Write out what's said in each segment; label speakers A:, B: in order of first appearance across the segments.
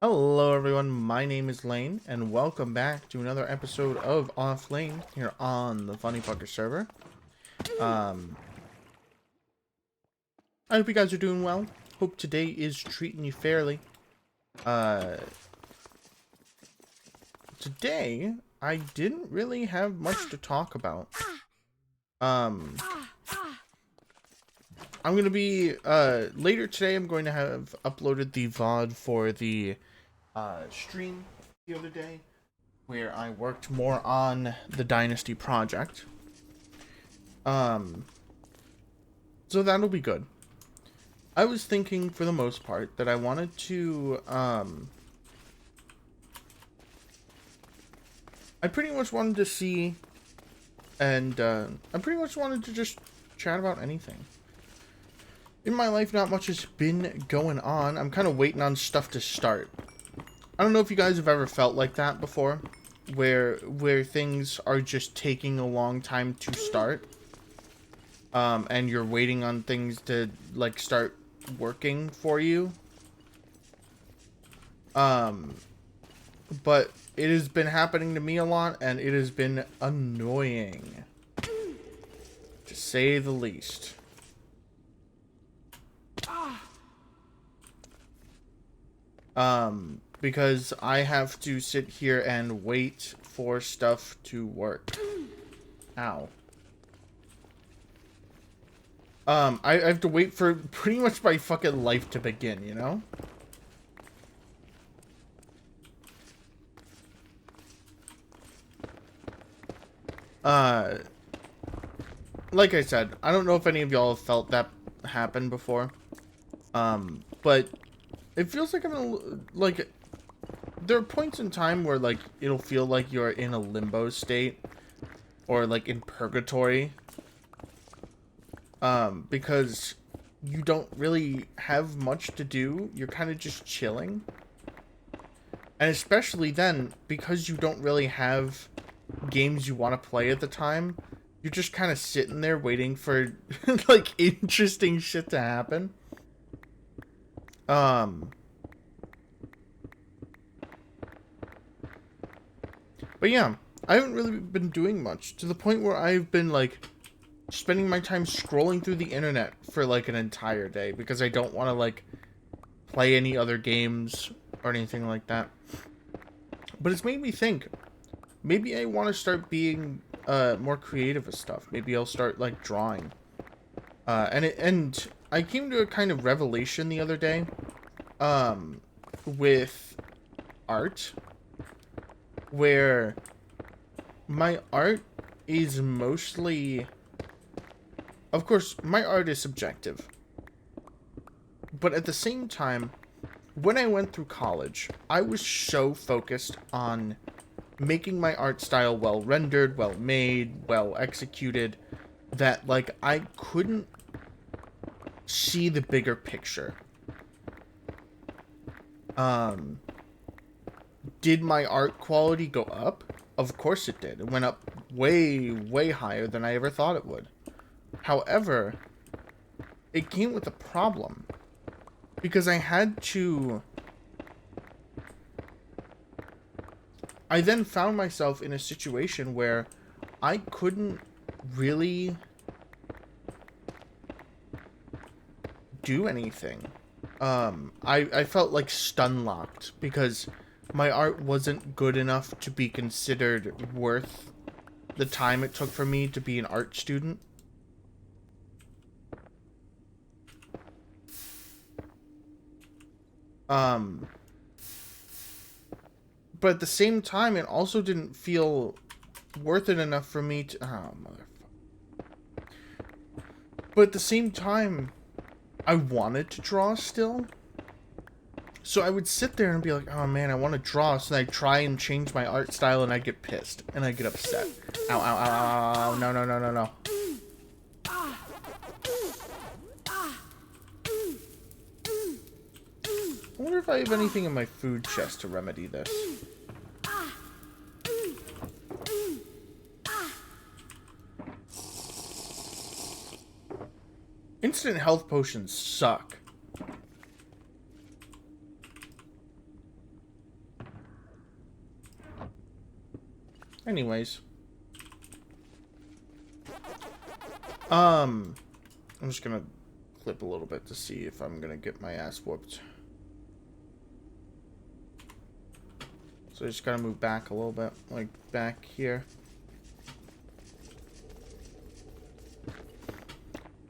A: Hello everyone, my name is Lane, and welcome back to another episode of OffLaine here on the Funny Fucker server. Um, I hope you guys are doing well. Hope today is treating you fairly. Uh, Today, I didn't really have much to talk about. Um, I'm gonna be, later today I'm going to have uploaded the VOD for the, stream the other day, where I worked more on the Dynasty project. Um, so that'll be good. I was thinking, for the most part, that I wanted to, I pretty much wanted to see, and, I pretty much wanted to just chat about anything. In my life, not much has been going on. I'm kind of waiting on stuff to start. I don't know if you guys have ever felt like that before, where things are just taking a long time to start, and you're waiting on things to, like, start working for you. But it has been happening to me a lot, and it has been annoying, to say the least. Because I have to sit here and wait for stuff to work. Ow. I have to wait for pretty much my fucking life to begin, you know? Like I said, I don't know if any of y'all have felt that happen before. But it feels like like, there are points in time where, like, it'll feel like you're in a limbo state, or, like, in purgatory. Because you don't really have much to do. You're kind of just chilling. And especially then, because you don't really have games you want to play at the time, you're just kind of sitting there waiting for, like, interesting shit to happen. But yeah, I haven't really been doing much, to the point where I've been, like, spending my time scrolling through the internet for, like, an entire day, because I don't want to, like, play any other games or anything like that. But it's made me think, maybe I want to start being more creative with stuff. Maybe I'll start, like, drawing. And I came to a kind of revelation the other day, with art, where my art is mostly, of course, my art is subjective, but at the same time, when I went through college, I was so focused on making my art style well rendered, well made, well executed, that, like, I couldn't see the bigger picture. Did my art quality go up? Of course it did. It went up way, way higher than I ever thought it would. However, it came with a problem, because I then found myself in a situation where I couldn't really do anything. I felt like stun locked, because my art wasn't good enough to be considered worth the time it took for me to be an art student. But at the same time, it also didn't feel worth it enough for me to... Oh, motherfucker. But at the same time, I wanted to draw still. So I would sit there and be like, oh man, I want to draw. So I'd try and change my art style, and I'd get pissed. And I'd get upset. Ow, ow, ow, ow, ow. No, no, no, no, no. I wonder if I have anything in my food chest to remedy this. Instant health potions suck. Anyways. I'm just gonna clip a little bit to see if I'm gonna get my ass whooped. So I just gotta move back a little bit, like back here.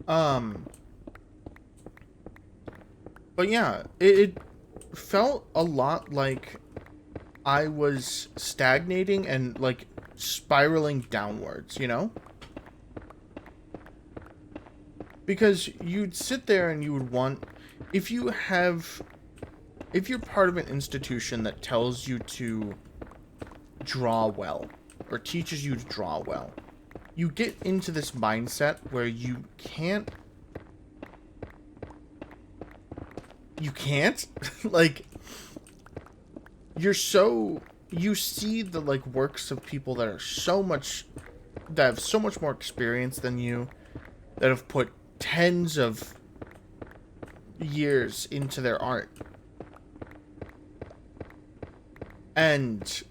A: But yeah, it felt a lot like I was stagnating and like spiraling downwards, you know? Because you'd sit there and you would want, if you're part of an institution that tells you to draw well, or teaches you to draw well, you get into this mindset where you can't, like, you see the, like, works of people that have so much more experience than you, that have put tens of years into their art. And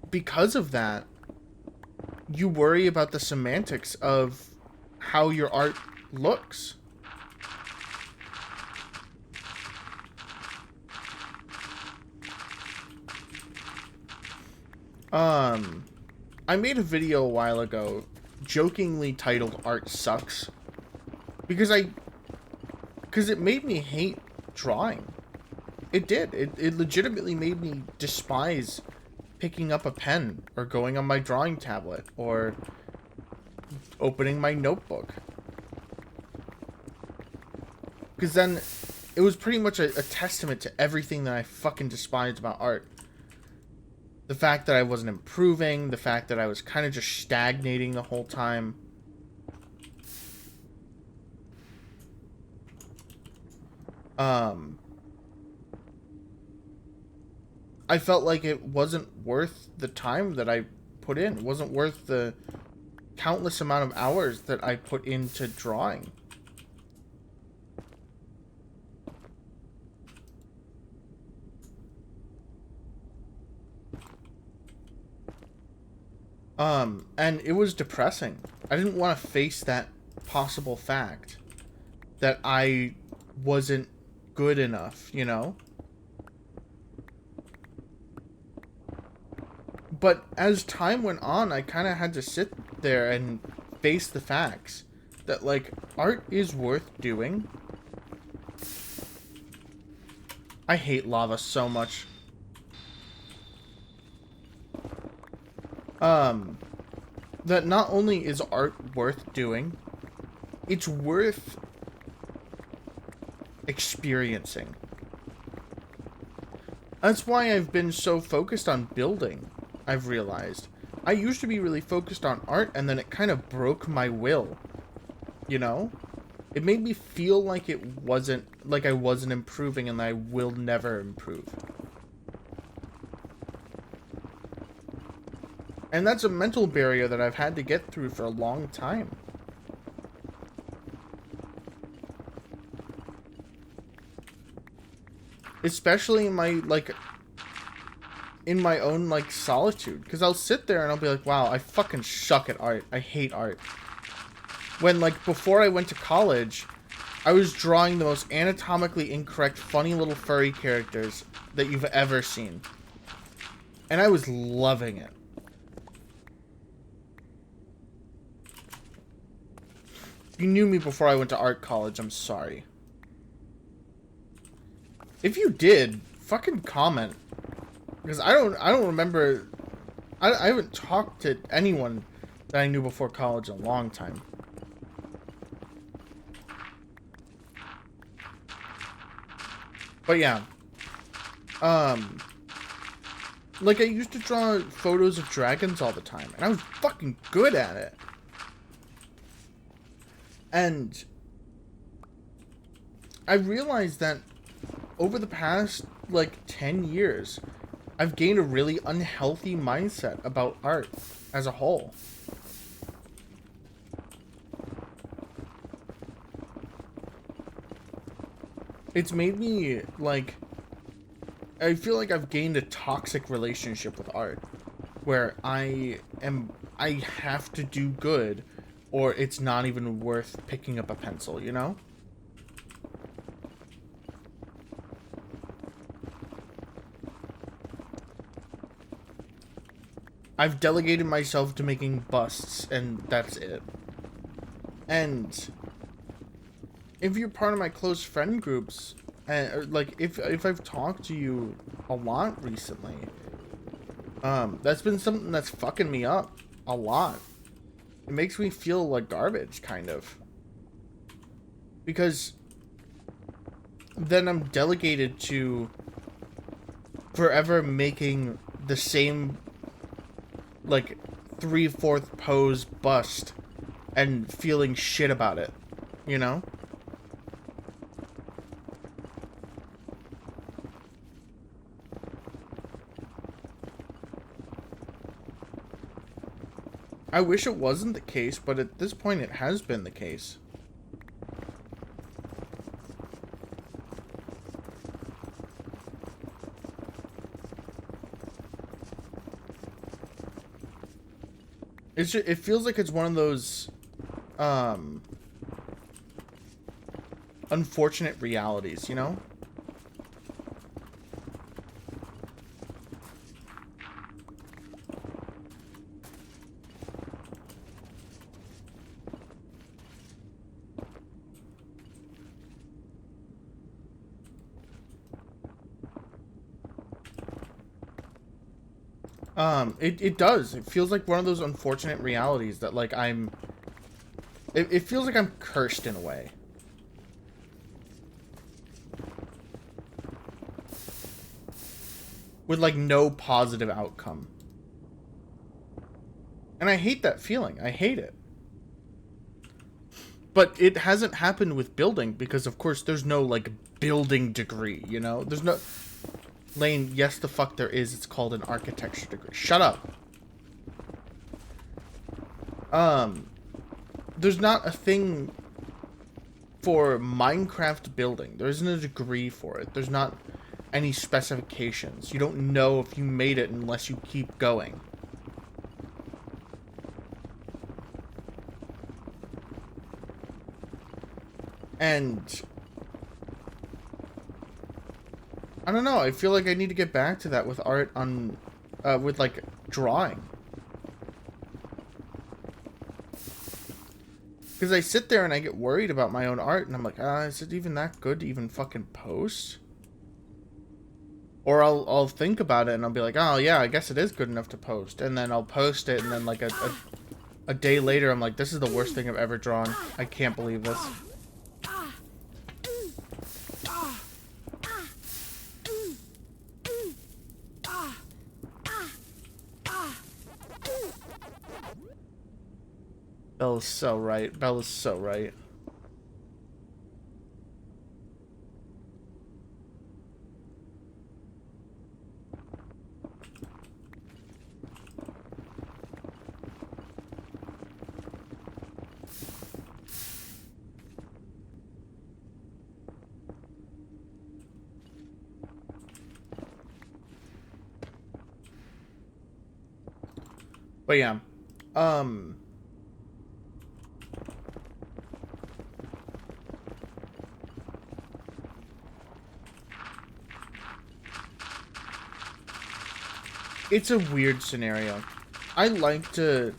A: because of that, you worry about the semantics of how your art looks. I made a video a while ago jokingly titled "Art Sucks" because it made me hate drawing. It did. It legitimately made me despise picking up a pen or going on my drawing tablet or opening my notebook. Because then it was pretty much a testament to everything that I fucking despised about art. The fact that I wasn't improving, the fact that I was kind of just stagnating the whole time. I felt like it wasn't worth the time that I put in. It wasn't worth the countless amount of hours that I put into drawing. And it was depressing. I didn't want to face that possible fact that I wasn't good enough, you know? But as time went on, I kind of had to sit there and face the facts that, like, art is worth doing. I hate lava so much. That not only is art worth doing, it's worth experiencing. That's why I've been so focused on building, I've realized. I used to be really focused on art, and then it kind of broke my will. You know? It made me feel like I wasn't improving and I will never improve. And that's a mental barrier that I've had to get through for a long time. Especially in my, like, in my own, like, solitude. Because I'll sit there and I'll be like, wow, I fucking suck at art. I hate art. When, like, before I went to college, I was drawing the most anatomically incorrect, funny little furry characters that you've ever seen. And I was loving it. If you knew me before I went to art college, I'm sorry. If you did, fucking comment. Because I don't remember... I haven't talked to anyone that I knew before college in a long time. But yeah. Like, I used to draw photos of dragons all the time. And I was fucking good at it. And I realized that over the past, like, 10 years, I've gained a really unhealthy mindset about art as a whole. It's made me, like, I feel like I've gained a toxic relationship with art, where I have to do good, or it's not even worth picking up a pencil, you know? I've delegated myself to making busts, and that's it. And if you're part of my close friend groups, and like if I've talked to you a lot recently, that's been something that's fucking me up a lot. It makes me feel like garbage, kind of, because then I'm delegated to forever making the same, like, 3/4 pose bust and feeling shit about it, you know? I wish it wasn't the case, but at this point it has been the case. It's just, it feels like it's one of those unfortunate realities, you know? It does. It feels like one of those unfortunate realities that, like, it feels like I'm cursed in a way. With, like, no positive outcome. And I hate that feeling. I hate it. But it hasn't happened with building because, of course, there's no, like, building degree, you know? There's no... Lane, yes, the fuck there is. It's called an architecture degree. Shut up. There's not a thing for Minecraft building. There isn't a degree for it. There's not any specifications. You don't know if you made it unless you keep going. And I don't know, I feel like I need to get back to that with art on, with, like, drawing. Because I sit there and I get worried about my own art, and I'm like, is it even that good to even fucking post? Or I'll think about it and I'll be like, oh yeah, I guess it is good enough to post. And then I'll post it, and then, like, a day later, I'm like, this is the worst thing I've ever drawn. I can't believe this. Bella's so right. Bella's so right. But yeah. It's a weird scenario. I'd like to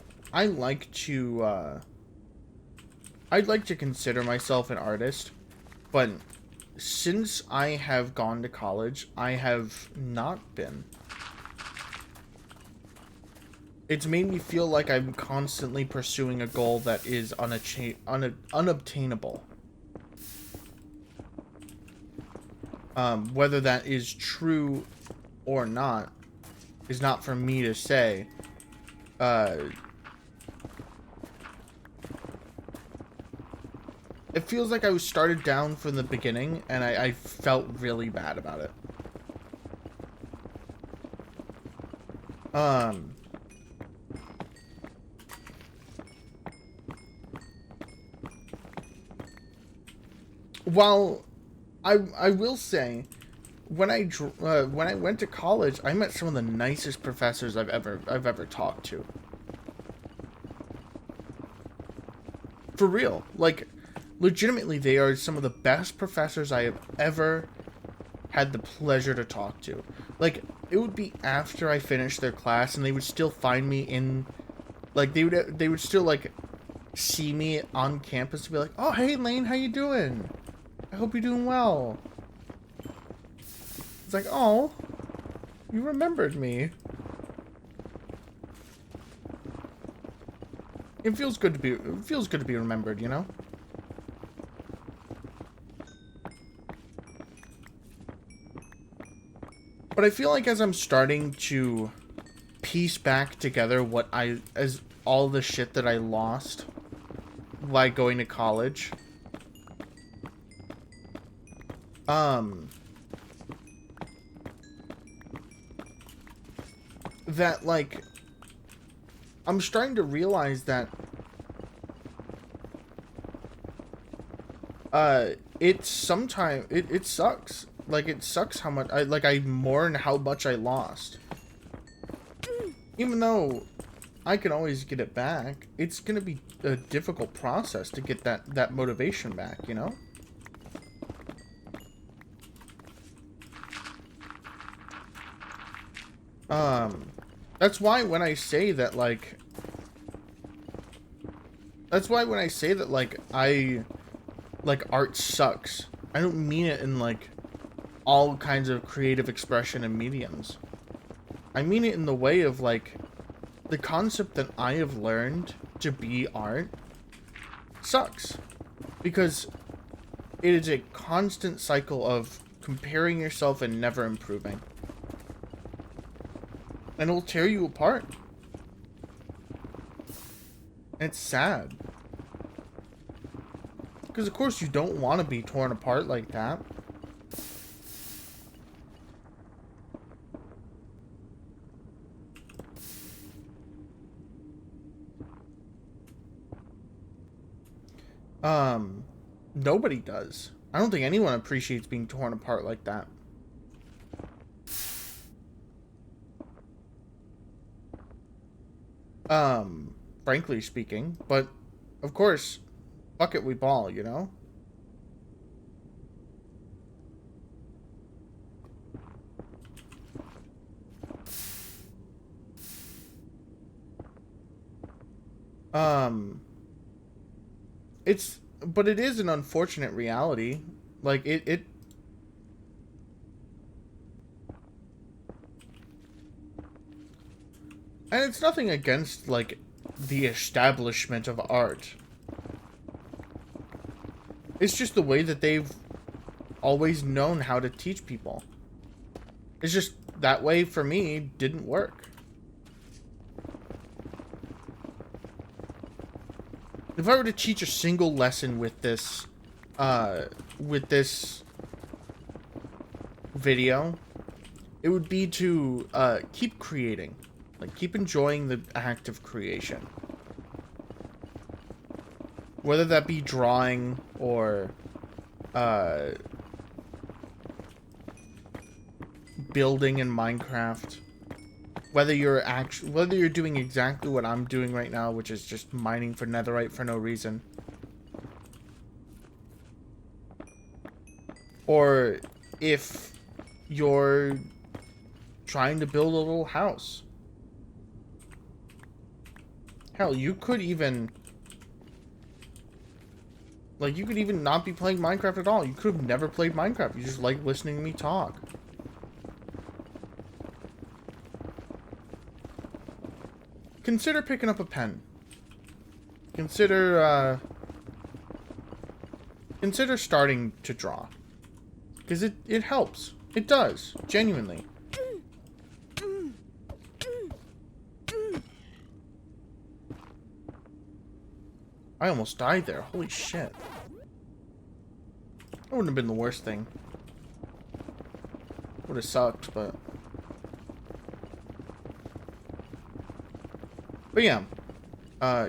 A: consider myself an artist, but since I have gone to college, I have not been. It's made me feel like I'm constantly pursuing a goal that is unobtainable. Whether that is true or not is not for me to say. It feels like I was started down from the beginning, and I felt really bad about it. While I will say when I went to college, I met some of the nicest professors I've ever talked to. For real, like, legitimately, they are some of the best professors I have ever had the pleasure to talk to. Like, it would be after I finished their class, and they would still find me in, like, they would still, like, see me on campus to be like, oh, hey, Lane, how you doing? I hope you're doing well. It's like, oh, you remembered me. It feels good to be remembered, you know? But I feel like as I'm starting to piece back together as all the shit that I lost by going to college, that, like, I'm starting to realize that, it sucks. Like, it sucks how much, I mourn how much I lost. Even though I can always get it back, it's gonna be a difficult process to get that motivation back, you know? That's why when I say that, like, art sucks, I don't mean it in, like, all kinds of creative expression and mediums. I mean it in the way of, like, the concept that I have learned to be art sucks. Because it is a constant cycle of comparing yourself and never improving. And it will tear you apart. And it's sad. Because of course you don't want to be torn apart like that. Nobody does. I don't think anyone appreciates being torn apart like that. Frankly speaking, but of course, fuck it, we ball, you know? But it is an unfortunate reality. Like, and it's nothing against, like, the establishment of art. It's just the way that they've always known how to teach people. It's just that way, for me, didn't work. If I were to teach a single lesson with this video, it would be to, keep creating. Like, keep enjoying the act of creation. Whether that be drawing or, building in Minecraft. Whether you're doing exactly what I'm doing right now, which is just mining for netherite for no reason. Or if you're trying to build a little house. Hell, you could even not be playing Minecraft at all. You could have never played Minecraft. You just like listening to me talk. Consider picking up a pen. Consider starting to draw. Because it helps. It does. Genuinely. I almost died there. Holy shit. That wouldn't have been the worst thing. Would have sucked, but... But yeah,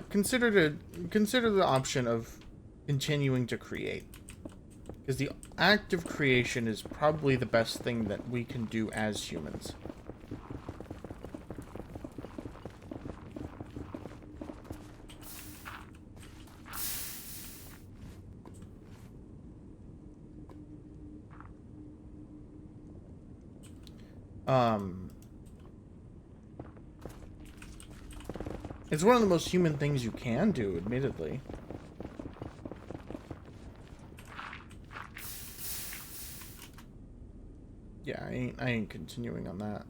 A: consider the option of continuing to create, because the act of creation is probably the best thing that we can do as humans. It's one of the most human things you can do, admittedly. Yeah, I ain't continuing on that.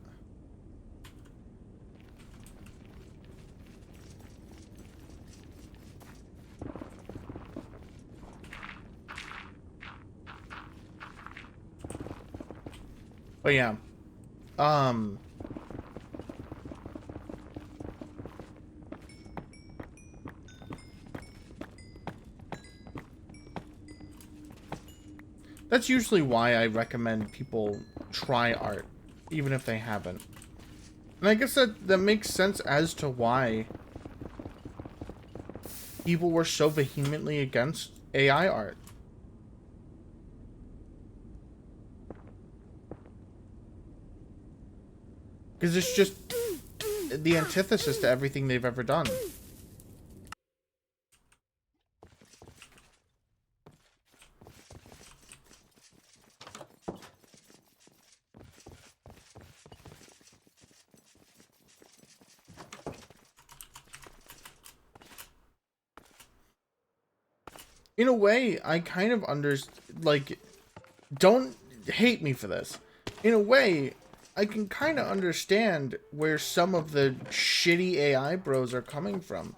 A: But yeah, that's usually why I recommend people try art, even if they haven't. And I guess that makes sense as to why people were so vehemently against AI art. Because it's just the antithesis to everything they've ever done. In a way, I kind of like, don't hate me for this. In a way, I can kind of understand where some of the shitty AI bros are coming from.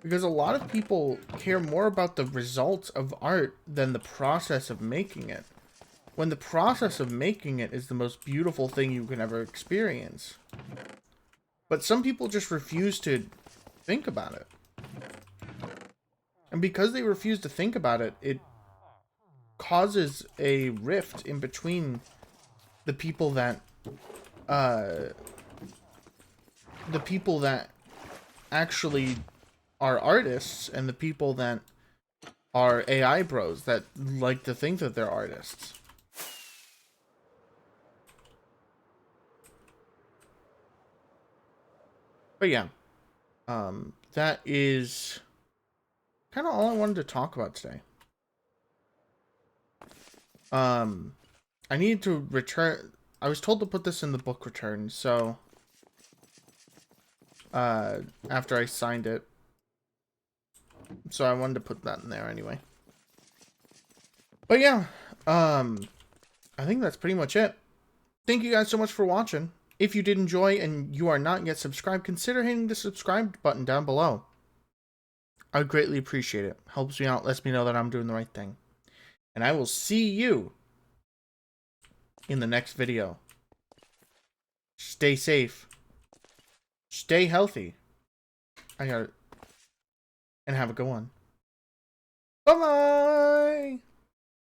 A: Because a lot of people care more about the results of art than the process of making it. When the process of making it is the most beautiful thing you can ever experience. But some people just refuse to think about it. And because they refuse to think about it, it causes a rift in between the people that actually are artists and the people that are AI bros that like to think that they're artists. But yeah, that is kind of all I wanted to talk about today. I need to return. I was told to put this in the book return, so after I signed it, so I wanted to put that in there anyway. But yeah, I think that's pretty much it. Thank you guys so much for watching. If you did enjoy and you are not yet subscribed, consider hitting the subscribe button down below. I would greatly appreciate it. Helps me out, lets me know that I'm doing the right thing. And I will see you in the next video. Stay safe. Stay healthy. And have a good one. Bye-bye!